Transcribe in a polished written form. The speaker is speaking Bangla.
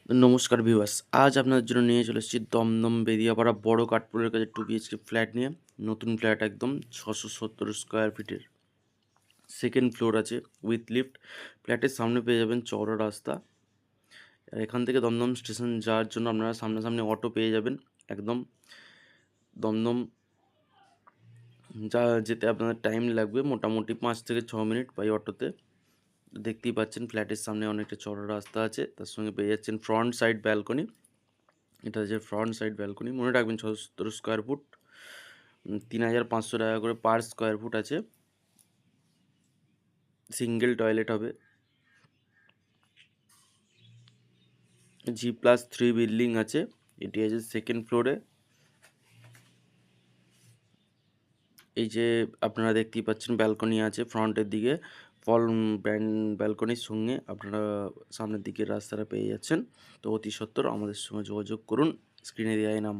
নমস্কার ভিউয়ার্স, আজ আপনাদের জন্য নিয়ে চলে এসেছি দমদম বেদিয়াপাড়া বড় কাঠপুরের কাছে 2 BHK ফ্ল্যাট নিয়ে। নতুন ফ্ল্যাট একদম 670 স্কোয়ার ফিটের, সেকেন্ড ফ্লোর আছে উইথ লিফট। ফ্ল্যাটের সামনে পেয়ে যাবেন চওড়া রাস্তা। আর এখান থেকে দমদম স্টেশন যাওয়ার জন্য আপনারা সামনাসামনি অটো পেয়ে যাবেন। একদম দমদম যেতে আপনাদের টাইম লাগবে মোটামুটি 5 থেকে 6 মিনিট বাই অটোতে। দেখতেই পাচ্ছেন ফ্ল্যাটের সামনে অনেকটা চওড়া রাস্তা আছে, তার সঙ্গে পেয়ে যাচ্ছেন ফ্রন্ট সাইড ব্যালকনি। এটা যে ফ্রন্ট সাইড ব্যালকনি, মনে রাখবেন 670 স্কোয়ার ফুট, 3,500 টাকা করে পার স্কোয়ার ফুট আছে। সিঙ্গেল টয়লেট হবে। G+3 বিল্ডিং আছে, এটি আছে সেকেন্ড ফ্লোরে। এই যে আপনারা দেখতেই পাচ্ছেন ব্যালকনি আছে ফ্রন্টের দিকে, ফল ব্র্যান্ড ব্যালকনির সঙ্গে আপনারা সামনের দিকে রাস্তাটা পেয়ে যাচ্ছেন। তো অতি সত্বর আমাদের সঙ্গে যোগাযোগ করুন, স্ক্রিনে দেওয়া এই নাম্বার।